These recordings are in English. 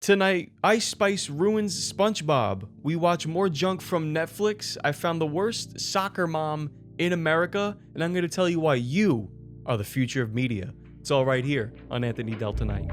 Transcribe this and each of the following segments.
Tonight, Ice Spice ruins SpongeBob. We watch more junk from Netflix. I found the worst soccer mom in America, and I'm going to tell you why you are the future of media. It's all right here on Anthony Dell Tonight.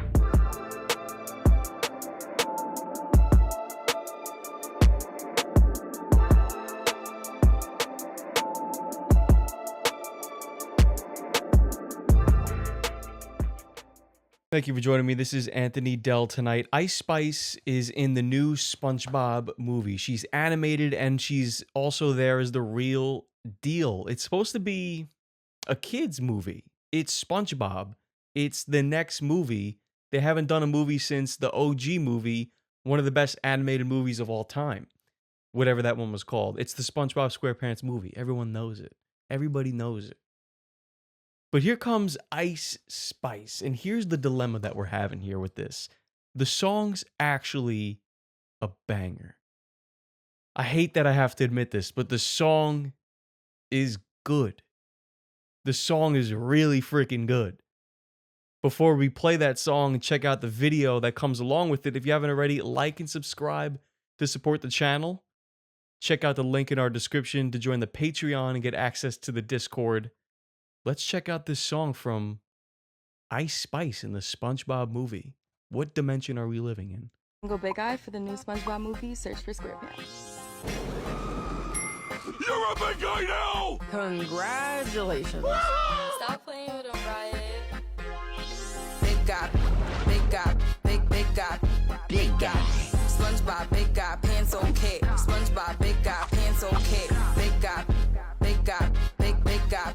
Thank you for joining me. This is Anthony Dell Tonight. Ice Spice is in the new SpongeBob movie. She's animated and she's also there as the real deal. It's supposed to be a kid's movie. It's SpongeBob. It's the next movie. They haven't done a movie since the OG movie, one of the best animated movies of all time, whatever that one was called. It's the SpongeBob SquarePants movie. Everyone knows it. Everybody knows it. But here comes Ice Spice, and here's the dilemma that we're having here with this. The song's actually a banger. I hate that I have to admit this, but the song is good. The song is really freaking good. Before we play that song and check out the video that comes along with it, if you haven't already, like and subscribe to support the channel. Check out the link in our description to join the Patreon and get access to the Discord. Let's check out this song from Ice Spice in the SpongeBob movie. What dimension are we living in? Go big eye for the new SpongeBob movie, search for SquarePants. You're a big guy now! Congratulations. Stop playing with them, Riot. Big guy, big guy, big guy, big guy. SpongeBob, big guy, pants okay. SpongeBob, big guy, pants okay. Big guy, big guy, big guy,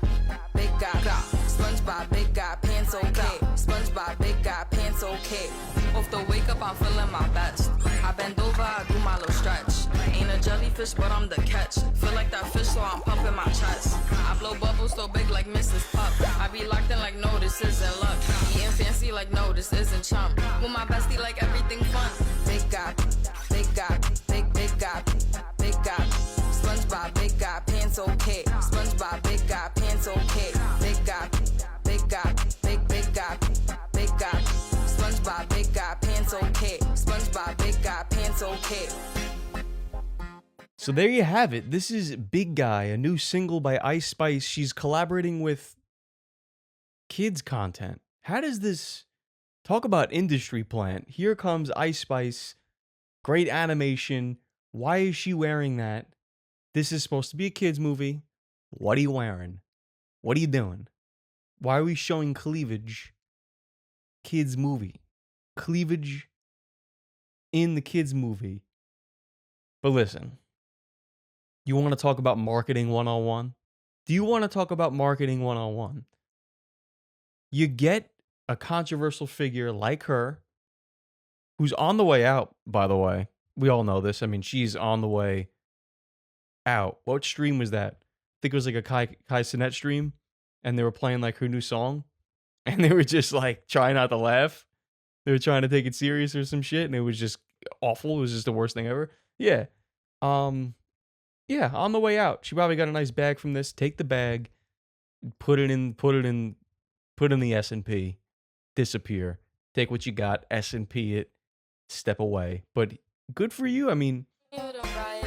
big guy. SpongeBob, big guy, pants okay. SpongeBob, big guy, pants okay. Off the wake up, I'm feeling my best. I bend over, I do my little stretch. Ain't a jellyfish, but I'm the catch. Feel like that fish, so I'm pumping my chest. I blow bubbles so big like Mrs. Pup. I be locked in like no, this isn't luck. Eating fancy like no, this isn't chump. With my bestie like everything fun. Big guy, big guy, big guy, big guy. SpongeBob, big guy, pants okay. SpongeBob, big guy, pants okay. Big guy, big guy, big guy, big guy. SpongeBob, big guy, pants okay. SpongeBob, big guy, pants okay. So there you have it. This is Big Guy, a new single by Ice Spice. She's collaborating with kids content. How does this talk about industry plant? Here comes Ice Spice. Great animation. Why is she wearing that? This is supposed to be a kids movie. What are you wearing? What are you doing? Why are we showing cleavage? Kids movie. Cleavage in the kids movie. But listen. You want to talk about marketing 101? Do you want to talk about marketing 101? You get a controversial figure like her, who's on the way out, by the way. We all know this. I mean, she's on the way out. What stream was that? I think it was like a Kai Cenat stream, and they were playing like her new song, and they were just like trying not to laugh. They were trying to take it serious or some shit, and it was just awful. It was just the worst thing ever. Yeah. Yeah, on the way out. She probably got a nice bag from this. Take the bag, put it in the S&P, disappear. Take what you got, S&P it, step away. But good for you. I mean, With them, Riot.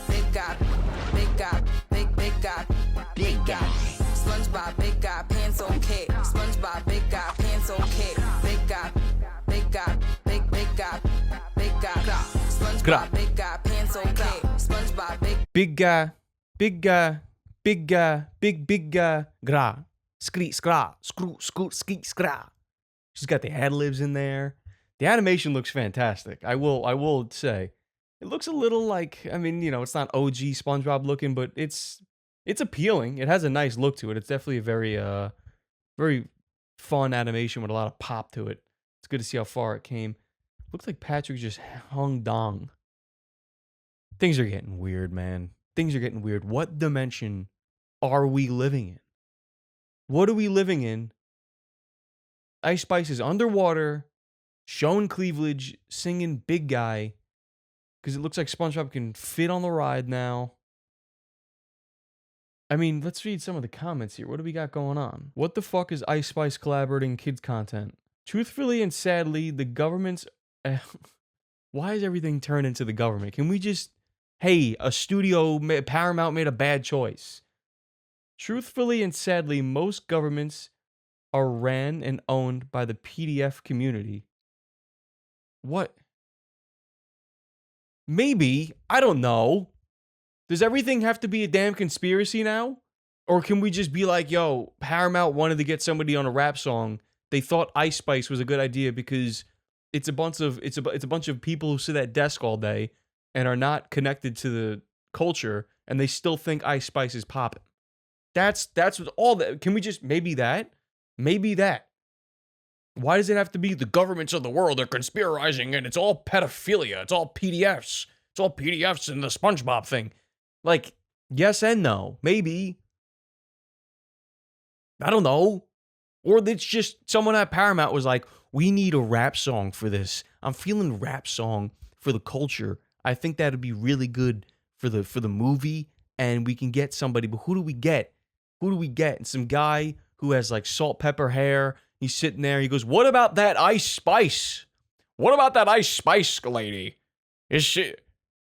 Big guy, big guy, big guy, big guy. SpongeBob, big guy, pants okay. SpongeBob, big guy, pants okay. Big guy, big guy, big guy, big guy. SpongeBob, big guy, pants okay. SpongeBob, big guy, big guy, gra, skreet, skra, screw, scoot, skeet, skra. She's got the ad libs in there. The animation looks fantastic. I will say, it looks a little like, I mean, you know, it's not OG SpongeBob looking, but it's appealing. It has a nice look to it. It's definitely a very fun animation with a lot of pop to it. It's good to see how far it came. Looks like Patrick just hung dong. Things are getting weird, man. Things are getting weird. What dimension are we living in? What are we living in? Ice Spice is underwater, showing cleavage, singing Big Guy, because it looks like SpongeBob can fit on the ride now. I mean, let's read some of the comments here. What do we got going on? What the fuck is Ice Spice collaborating kids content? Truthfully and sadly, the government's... why is everything turned into the government? Can we just... Hey, a studio, Paramount made a bad choice. Truthfully and sadly, most governments are ran and owned by the PDF community. What? Maybe. I don't know. Does everything have to be a damn conspiracy now? Or can we just be like, yo, Paramount wanted to get somebody on a rap song. They thought Ice Spice was a good idea because it's a bunch of people who sit at desk all day and are not connected to the culture, and they still think Ice Spice is popping. That's what all that. Can we just maybe that? Maybe that. Why does it have to be the governments of the world are conspiring and it's all pedophilia? It's all PDFs. It's all PDFs and the SpongeBob thing. Like, yes and no. Maybe. I don't know. Or it's just someone at Paramount was like, we need a rap song for this. I'm feeling rap song for the culture. I think that'd be really good for the movie, and we can get somebody. But who do we get? Who do we get? And some guy who has like salt pepper hair. He's sitting there. He goes, "What about that Ice Spice? What about that Ice Spice lady? Is she?"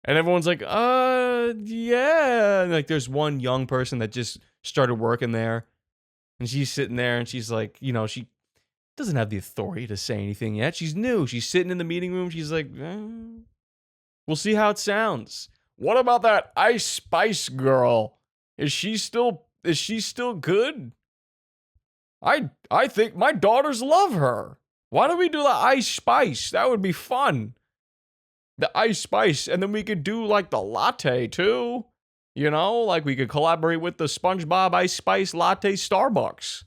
And everyone's like, yeah." And like, there's one young person that just started working there, and she's sitting there, and she's like, you know, she doesn't have the authority to say anything yet. She's new. She's sitting in the meeting room. She's like, we'll see how it sounds. What about that Ice Spice girl? Is she still good? I think my daughters love her. Why don't we do the Ice Spice? That would be fun. The Ice Spice, and then we could do like the latte too. You know, like we could collaborate with the SpongeBob Ice Spice latte Starbucks.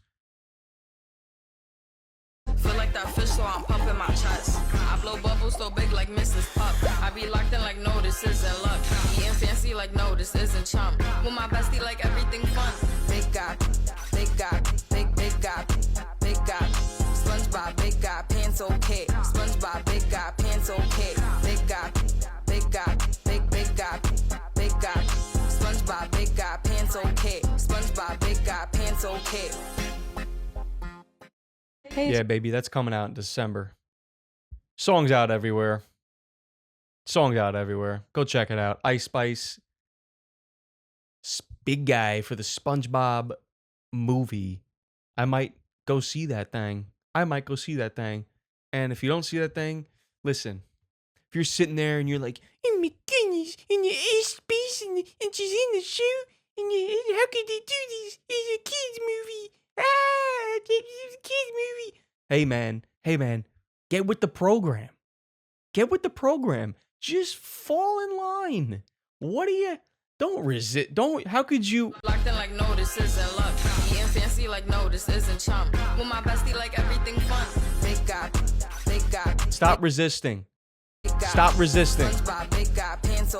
Feel like that fish, so I'm pumping my chest. I blow bubbles so big like Mrs. Pup. I be locked in like, no, this isn't luck. Eating fancy like, no, this isn't chump. With my bestie like everything fun. Big guy, big guy, big guy, big guy. SpongeBob, big guy, pants okay. SpongeBob, big guy, pants okay. Big guy, big guy, big guy, big guy. SpongeBob, big guy, pants okay. SpongeBob, big guy, pants okay. Hey, Yeah, baby, that's coming out in December. Songs out everywhere. Songs out everywhere. Go check it out. Ice Spice. Big guy for the SpongeBob movie. I might go see that thing. And if you don't see that thing, listen. If you're sitting there and you're like, oh my goodness, and you're Ice Spice and she's in the show, and how could they do this? It's a kid's movie. It's a kid's movie. Hey man, get with the program. Just fall in line. What are you? Don't resist. How could you? Locked in like, no, this isn't luck. Eating fancy like, no, this isn't chump. With my bestie like everything fun. Big guy, big guy. Stop resisting. Stop resisting.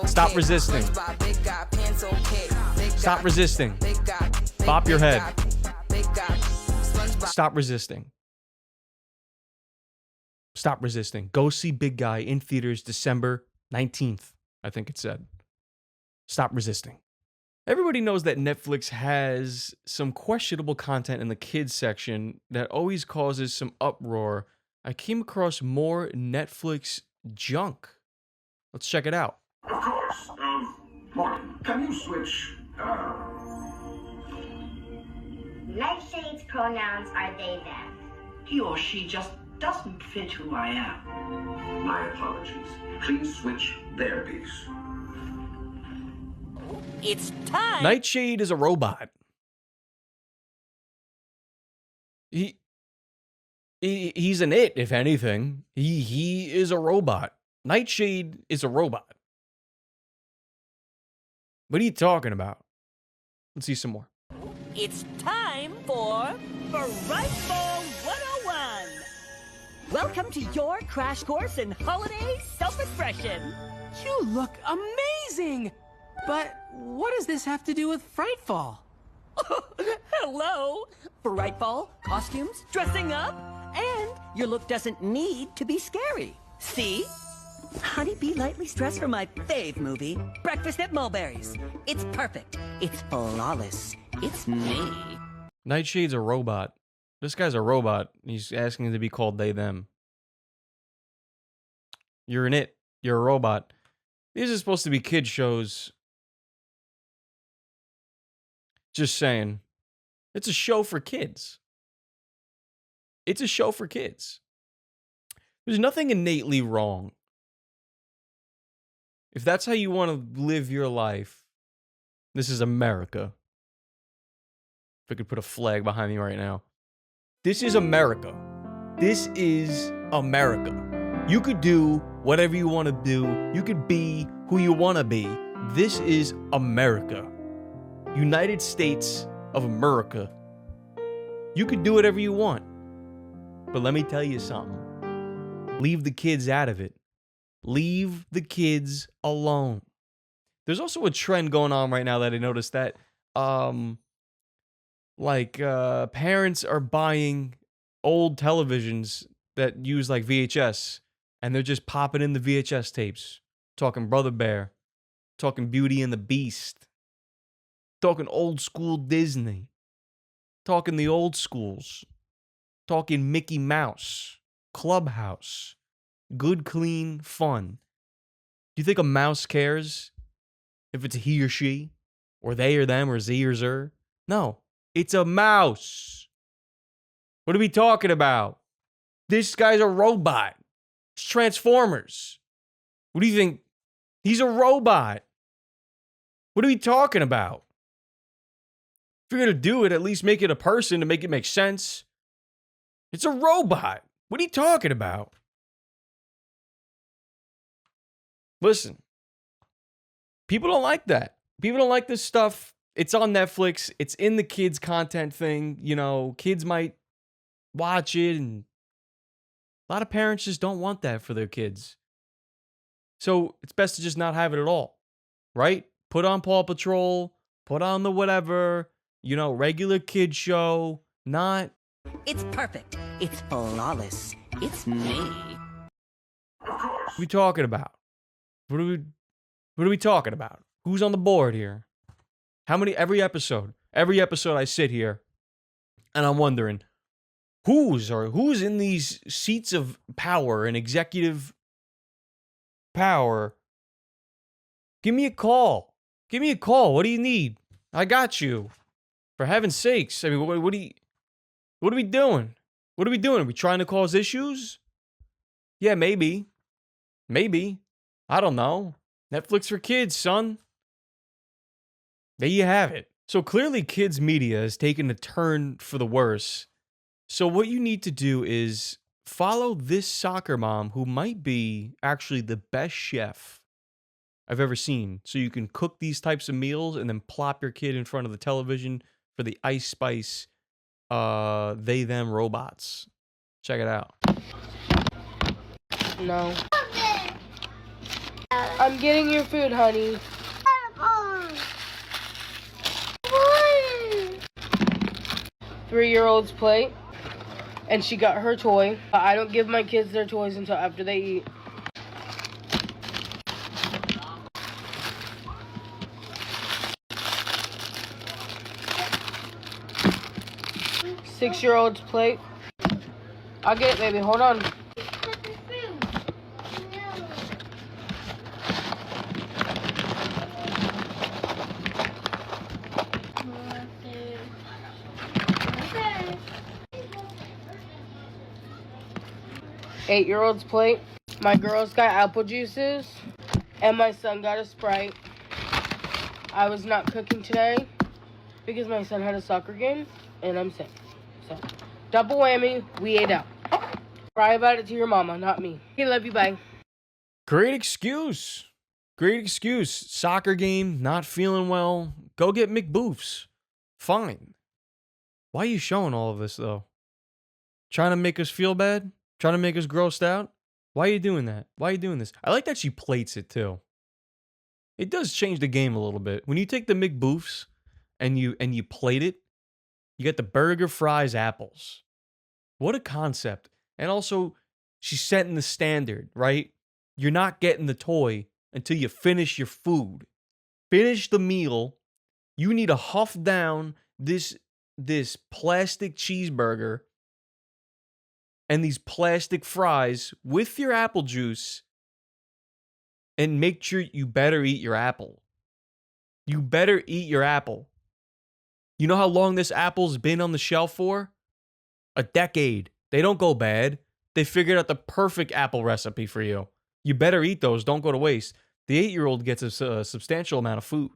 Stop resisting. Stop resisting. Bop your head. Stop resisting. Stop resisting. Go see Big Guy in theaters December 19th, I think it said. Stop resisting. Everybody knows that Netflix has some questionable content in the kids section that always causes some uproar. I came across more Netflix junk. Let's check it out. Of course. Morning. Can you switch, Nightshade's pronouns are they, them. He or she just doesn't fit who I am. My apologies. Please switch their piece. It's time! Nightshade is a robot. He's an it, if anything. He is a robot. Nightshade is a robot. What are you talking about? Let's see some more. It's time for Frightful 101! Welcome to your crash course in holiday self-expression. You look amazing! But what does this have to do with Frightful? Hello! Frightful, costumes, dressing up, and your look doesn't need to be scary. See? Honey, be lightly stressed for my fave movie, Breakfast at Mulberry's. It's perfect. It's flawless. It's me. Nightshade's a robot. This guy's a robot. He's asking to be called they, them. You're an it. You're a robot. These are supposed to be kid shows. Just saying. It's a show for kids. It's a show for kids. There's nothing innately wrong. If that's how you want to live your life, this is America. If I could put a flag behind me right now. This is America. This is America. You could do whatever you want to do. You could be who you want to be. This is America. United States of America. You could do whatever you want. But let me tell you something. Leave the kids out of it. Leave the kids alone. There's also a trend going on right now that I noticed that parents are buying old televisions that use like VHS, and they're just popping in the VHS tapes. Talking Brother Bear, talking Beauty and the Beast, talking old school Disney, talking the old schools, talking Mickey Mouse, Clubhouse, good, clean fun. Do you think a mouse cares if it's he or she, or they or them, or z or zer? No, it's a mouse. What are we talking about? This guy's a robot. It's Transformers. What do you think? He's a robot. What are we talking about? If you're going to do it, at least make it a person to make it make sense. It's a robot. What are you talking about? Listen, people don't like that. People don't like this stuff. It's on Netflix. It's in the kids' content thing. You know, kids might watch it, and a lot of parents just don't want that for their kids. So it's best to just not have it at all, right? Put on Paw Patrol, put on the whatever, regular kid show, not... It's perfect. It's flawless. It's me. What are we talking about? What are we talking about? Who's on the board here? Every episode I sit here and I'm wondering, who's in these seats of power and executive power? Give me a call. What do you need? I got you. For heaven's sakes. I mean, what are we doing? What are we doing? Are we trying to cause issues? Yeah, maybe. I don't know. Netflix for kids, son. There you have it. So clearly kids media has taken a turn for the worse. So what you need to do is follow this soccer mom who might be actually the best chef I've ever seen. So you can cook these types of meals and then plop your kid in front of the television for the Ice Spice they them robots. Check it out. No. I'm getting your food, honey. 3-year-old's plate, and she got her toy. I don't give my kids their toys until after they eat. Six-year-old's plate. I'll get it, baby. Hold on. 8-year-old's plate. My girls got apple juices, and my son got a Sprite. I was not cooking today because my son had a soccer game, and I'm sick. So, double whammy, we ate out. Cry about it to your mama, not me. Hey, love you, bye. Great excuse. Soccer game, not feeling well. Go get McBoofs. Fine. Why are you showing all of this, though? Trying to make us feel bad? Trying to make us grossed out? Why are you doing that? Why are you doing this? I like that she plates it, too. It does change the game a little bit. When you take the McBoofs and you plate it, you get the burger, fries, apples. What a concept. And also, she's setting the standard, right? You're not getting the toy until you finish your food. Finish the meal. You need to huff down this plastic cheeseburger and these plastic fries with your apple juice, and make sure you better eat your apple. You better eat your apple. You know how long this apple's been on the shelf for? A decade. They don't go bad. They figured out the perfect apple recipe for you. You better eat those. Don't go to waste. The 8-year-old gets a substantial amount of food.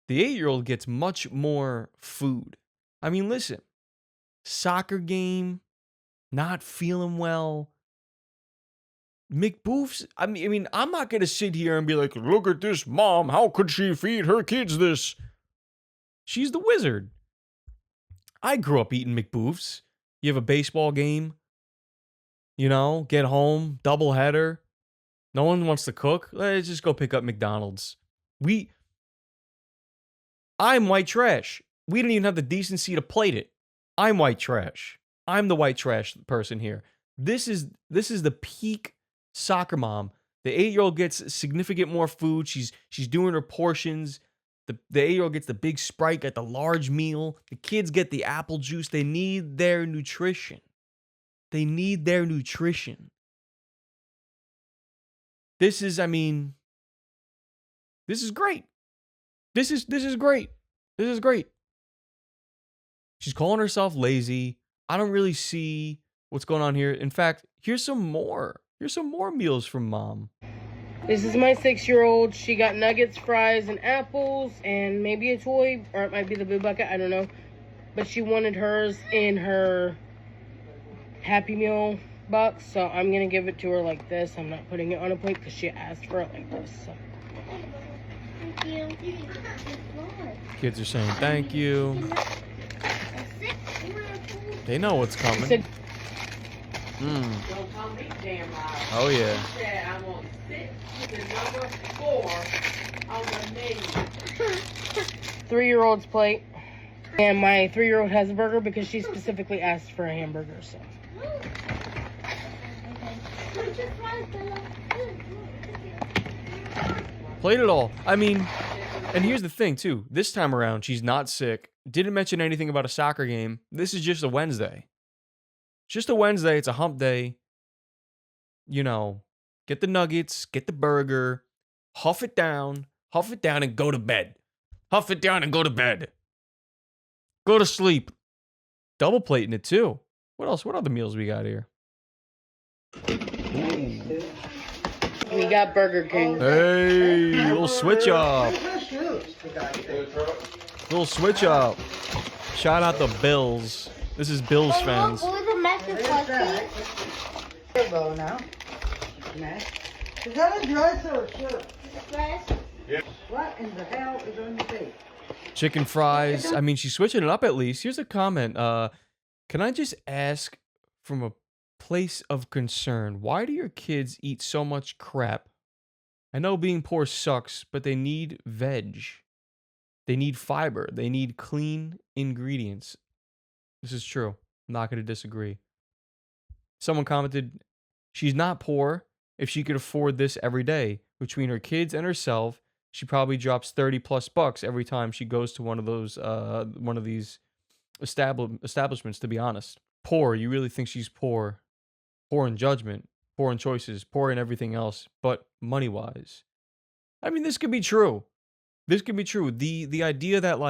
The 8-year-old gets much more food. I mean, listen. Soccer game, not feeling well. McBoofs, I mean, I'm not going to sit here and be like, look at this mom. How could she feed her kids this? She's the wizard. I grew up eating McBoofs. You have a baseball game, you know, get home, doubleheader. No one wants to cook. Let's just go pick up McDonald's. I'm white trash. We didn't even have the decency to plate it. I'm white trash. I'm the white trash person here. This is the peak soccer mom. The 8-year-old gets significant more food. She's doing her portions. The 8-year-old gets the big Sprite, get the large meal. The kids get the apple juice. They need their nutrition. They need their nutrition. This is great. This is great. This is great. She's calling herself lazy. I don't really see what's going on here. In fact, here's some more. Here's some more meals from mom. This is my 6-year-old. She got nuggets, fries, and apples, and maybe a toy, or it might be the Boo Bucket, I don't know. But she wanted hers in her Happy Meal box, so I'm going to give it to her like this. I'm not putting it on a plate because she asked for it like this. So. Thank you. Kids are saying thank you. They know what's coming. Oh yeah. 3-year-old's plate. And my 3-year-old has a burger because she specifically asked for a hamburger, so. Played it all. I mean, and here's the thing too. This time around, she's not sick. Didn't mention anything about a soccer game. This is just a Wednesday. Just a Wednesday. It's a hump day. You know, get the nuggets, get the burger, huff it down, and go to bed. Huff it down and go to bed. Go to sleep. Double plating it too. What else? What other meals we got here? We got Burger King. Hey, little switch up. Little switch up. Shout out the Bills. This is Bills fans. Now. Is that a dress or a shirt? Dress. Yeah. What in the hell is on your face? Chicken fries. I mean, she's switching it up at least. Here's a comment. Can I just ask from a place of concern, why do your kids eat so much crap? I know being poor sucks, but they need veg. They need fiber. They need clean ingredients. This is true. I'm not going to disagree. Someone commented, she's not poor. If she could afford this every day, between her kids and herself, she probably drops 30 plus bucks every time she goes to one of these establishments, to be honest. Poor, you really think she's poor? Poor in judgment, poor in choices, poor in everything else, but money-wise. I mean, this could be true. This could be true. The idea that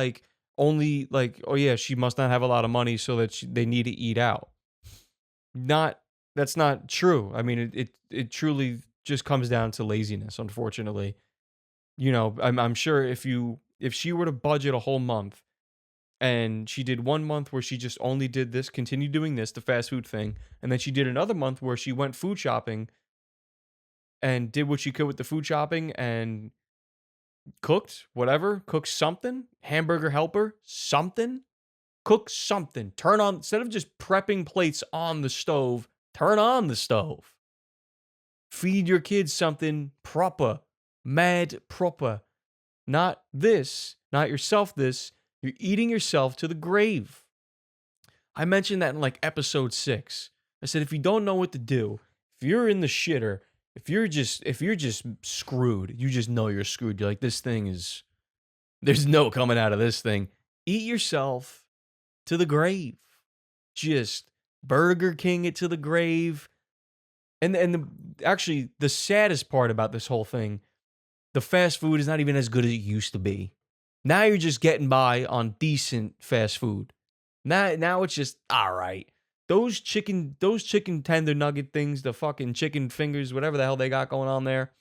oh yeah, she must not have a lot of money so that they need to eat out. That's not true. I mean, it truly just comes down to laziness, unfortunately. You know, I'm sure if she were to budget a whole month and she did 1 month where she just only did this, continued doing this, the fast food thing, and then she did another month where she went food shopping and did what she could with the food shopping and cooked something, hamburger helper, something, cook something, turn on, instead of just prepping plates on the stove, turn on the stove. Feed your kids something proper, mad proper. Not this, not yourself this. You're eating yourself to the grave. I mentioned that in like episode 6. I said, if you don't know what to do, if you're in the shitter, if you're just screwed, you just know you're screwed. You're like, there's no coming out of this thing. Eat yourself to the grave. Just Burger King it to the grave. Actually, the saddest part about this whole thing, the fast food is not even as good as it used to be. Now you're just getting by on decent fast food. Now it's just all right. Those chicken tender nugget things, the fucking chicken fingers, whatever the hell they got going on there,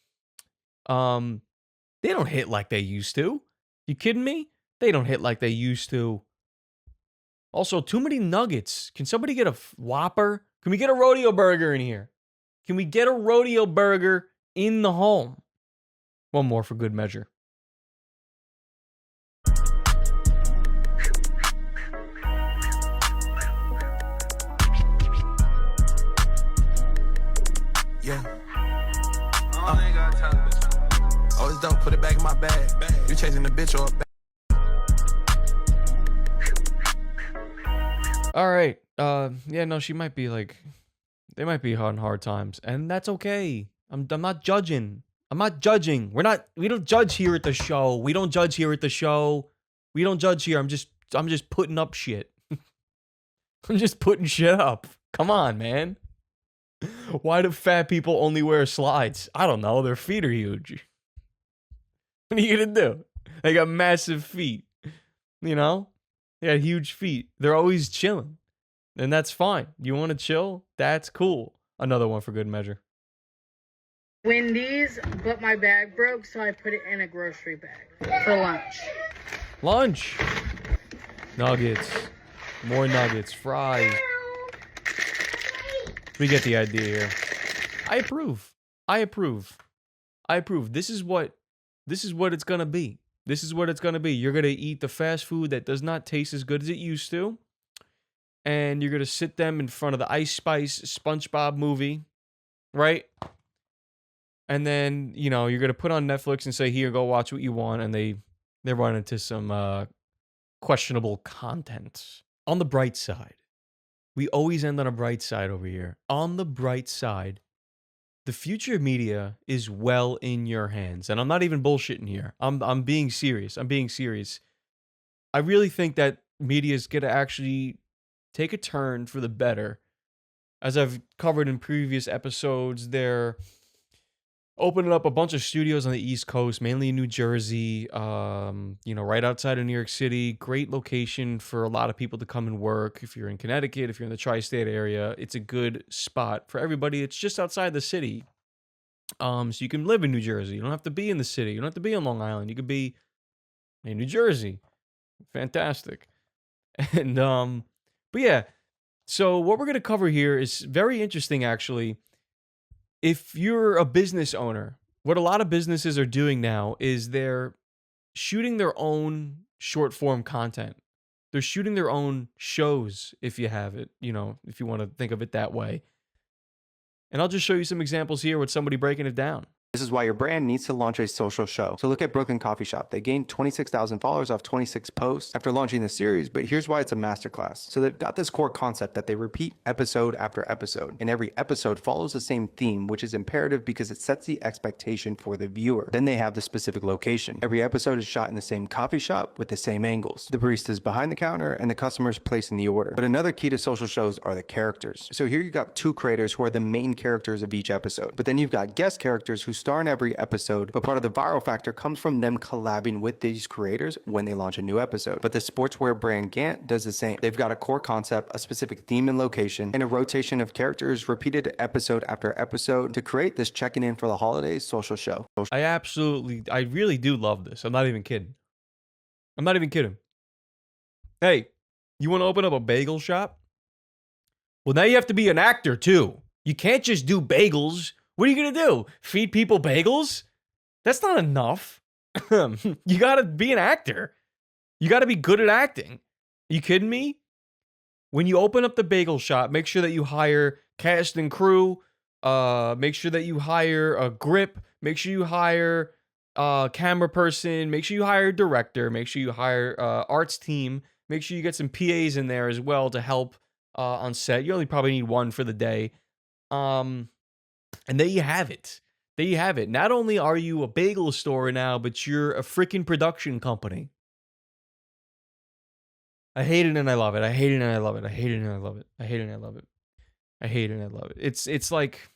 they don't hit like they used to. You kidding me? They don't hit like they used to. Also, too many nuggets. Can somebody get a Whopper? Can we get a rodeo burger in here? Can we get a rodeo burger in the home? One more for good measure. Yeah. Oh, it's dope. Put it back in my bag. You chasing the bitch or a bag. All right. Yeah, no, she might be like, they might be on hard times, and that's okay. I'm not judging. I'm not judging. We don't judge here at the show. We don't judge here at the show. We don't judge here. I'm just putting up shit. I'm just putting shit up. Come on, man. Why do fat people only wear slides? I don't know. Their feet are huge. What are you gonna do? They got massive feet. You know? They got huge feet. They're always chilling. And that's fine. You want to chill? That's cool. Another one for good measure. Wendy's, but my bag broke, so I put it in a grocery bag for lunch. Lunch. Nuggets. More nuggets. Fries. We get the idea here. I approve. I approve. I approve. This is what it's gonna be. This is what it's gonna be. You're gonna eat the fast food that does not taste as good as it used to. And you're gonna sit them in front of the Ice Spice SpongeBob movie. Right? And then, you know, you're gonna put on Netflix and say, here, go watch what you want, and they run into some questionable content. On the bright side. We always end on a bright side over here. On the bright side, the future of media is well in your hands. And I'm not even bullshitting here. I'm being serious. I'm being serious. I really think that media is going to actually take a turn for the better. As I've covered in previous episodes, they're opening up a bunch of studios on the East Coast, mainly in New Jersey, right outside of New York City. Great location for a lot of people to come and work. If you're in Connecticut, if you're in the tri-state area, it's a good spot for everybody. It's just outside the city. So you can live in New Jersey. You don't have to be in the city. You don't have to be on Long Island. You could be in New Jersey. Fantastic. And, but yeah, so what we're going to cover here is very interesting, actually. If you're a business owner, what a lot of businesses are doing now is they're shooting their own short form content. They're shooting their own shows, if you have it, if you want to think of it that way. And I'll just show you some examples here with somebody breaking it down. This is why your brand needs to launch a social show. So look at Brooklyn Coffee Shop. They gained 26,000 followers off 26 posts after launching the series, but here's why it's a masterclass. So they've got this core concept that they repeat episode after episode, and every episode follows the same theme, which is imperative because it sets the expectation for the viewer. Then they have the specific location. Every episode is shot in the same coffee shop with the same angles. The barista's behind the counter and the customer's placing the order. But another key to social shows are the characters. So here you got two creators who are the main characters of each episode, but then you've got guest characters who star in every episode, but part of the viral factor comes from them collabing with these creators when they launch a new episode. But the sportswear brand Gant does the same. They've got a core concept, a specific theme and location, and a rotation of characters repeated episode after episode to create this checking in for the holidays social show. I really do love this. I'm not even kidding. Hey, you want to open up a bagel shop? Well, now you have to be an actor too. You can't just do bagels. What are you going to do? Feed people bagels? That's not enough. You got to be an actor. You got to be good at acting. Are you kidding me? When you open up the bagel shop, make sure that you hire cast and crew. Make sure that you hire a grip. Make sure you hire a camera person. Make sure you hire a director. Make sure you hire arts team. Make sure you get some PAs in there as well to help on set. You only probably need one for the day. And there you have it. There you have it. Not only are you a bagel store now, but you're a freaking production company. I hate it and I love it. I hate it and I love it. I hate it and I love it. I hate it and I love it. I hate it and I love it. It's like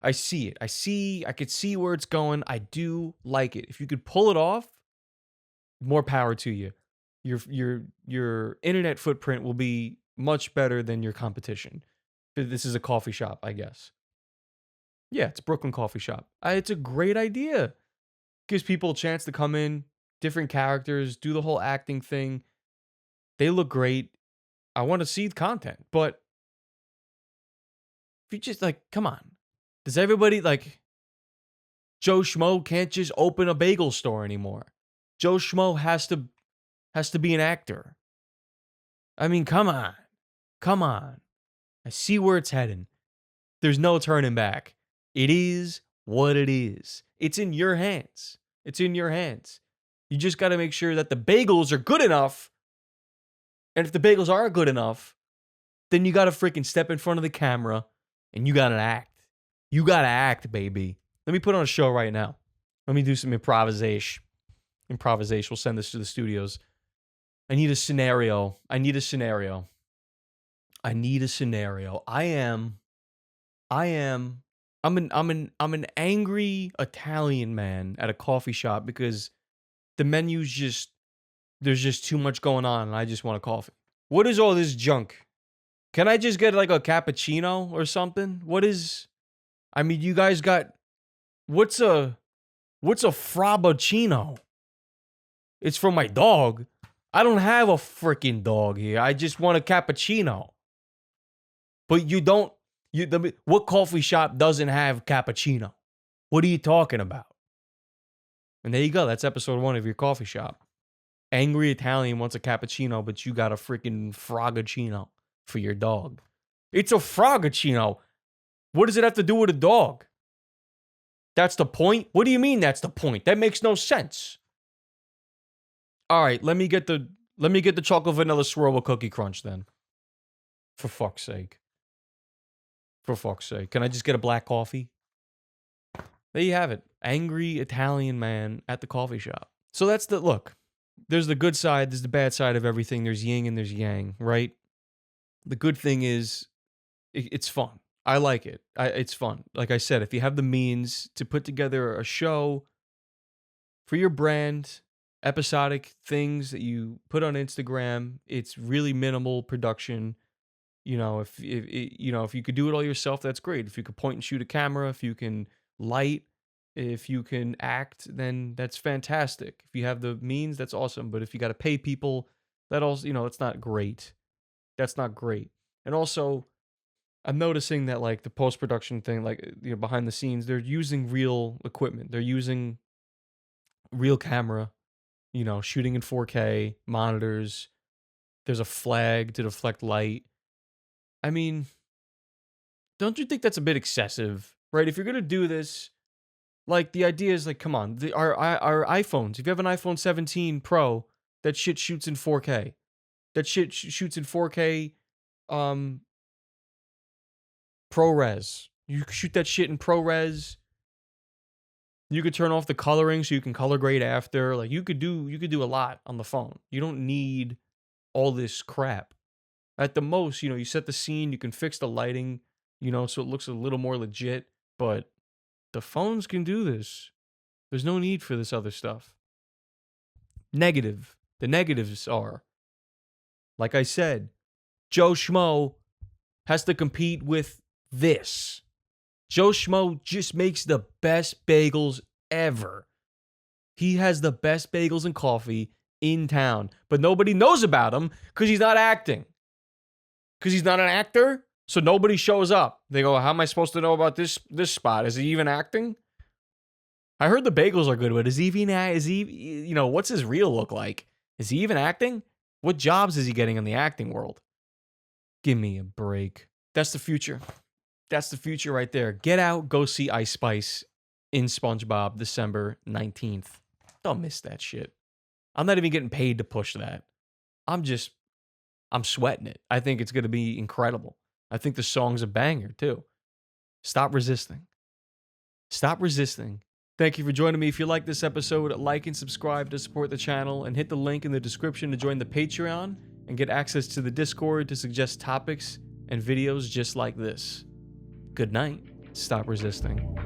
I see it. I could see where it's going. I do like it. If you could pull it off, more power to you. Your internet footprint will be much better than your competition. This is a coffee shop, I guess. Yeah, it's Brooklyn Coffee Shop. It's a great idea. Gives people a chance to come in, different characters, do the whole acting thing. They look great. I want to see the content, but if you just like, come on. Does everybody like Joe Schmo can't just open a bagel store anymore? Joe Schmo has to be an actor. I mean, come on. Come on. I see where it's heading. There's no turning back. It is what it is. It's in your hands. It's in your hands. You just got to make sure that the bagels are good enough. And if the bagels are good enough, then you got to freaking step in front of the camera and you got to act. You got to act, baby. Let me put on a show right now. Let me do some improvisation. We'll send this to the studios. I need a scenario. I'm an angry Italian man at a coffee shop because the menu's there's just too much going on and I just want a coffee. What is all this junk? Can I just get like a cappuccino or something? You guys got, what's a frappuccino? It's for my dog. I don't have a freaking dog here. I just want a cappuccino. But what coffee shop doesn't have cappuccino? What are you talking about? And there you go. That's episode 1 of your coffee shop. Angry Italian wants a cappuccino, but you got a freaking frappuccino for your dog. It's a frappuccino. What does it have to do with a dog? That's the point? What do you mean that's the point? That makes no sense. All right, let me get the chocolate vanilla swirl with cookie crunch then. For fuck's sake. Can I just get a black coffee? There you have it. Angry Italian man at the coffee shop. So that's look. There's the good side, there's the bad side of everything. There's yin and there's yang, right? The good thing is it's fun. I like it. It's fun. Like I said, if you have the means to put together a show for your brand, episodic things that you put on Instagram, it's really minimal production. If you could do it all yourself, that's great. If you could point and shoot a camera, if you can light, if you can act, then that's fantastic. If you have the means, that's awesome. But if you got to pay people, that also, that's not great. That's not great. And also, I'm noticing that like the post-production thing, like behind the scenes, they're using real equipment. They're using real camera, shooting in 4K, monitors. There's a flag to deflect light. I mean, don't you think that's a bit excessive, right? If you're going to do this, like the idea is like, come on, our iPhones, if you have an iPhone 17 Pro, that shit shoots in 4K. That shit shoots in 4K ProRes. You shoot that shit in ProRes. You could turn off the coloring so you can color grade after. Like you could do a lot on the phone. You don't need all this crap. At the most, you set the scene, you can fix the lighting, so it looks a little more legit, but the phones can do this. There's no need for this other stuff. Negative. The negatives are, like I said, Joe Schmo has to compete with this. Joe Schmo just makes the best bagels ever. He has the best bagels and coffee in town, but nobody knows about him because he's not acting. Because he's not an actor, so nobody shows up. They go, how am I supposed to know about this spot? Is he even acting? I heard the bagels are good, but is he, what's his reel look like? Is he even acting? What jobs is he getting in the acting world? Give me a break. That's the future. That's the future right there. Get out, go see Ice Spice in SpongeBob December 19th. Don't miss that shit. I'm not even getting paid to push that. I'm sweating it. I think it's going to be incredible. I think the song's a banger, too. Stop resisting. Stop resisting. Thank you for joining me. If you like this episode, like and subscribe to support the channel, and hit the link in the description to join the Patreon and get access to the Discord to suggest topics and videos just like this. Good night. Stop resisting.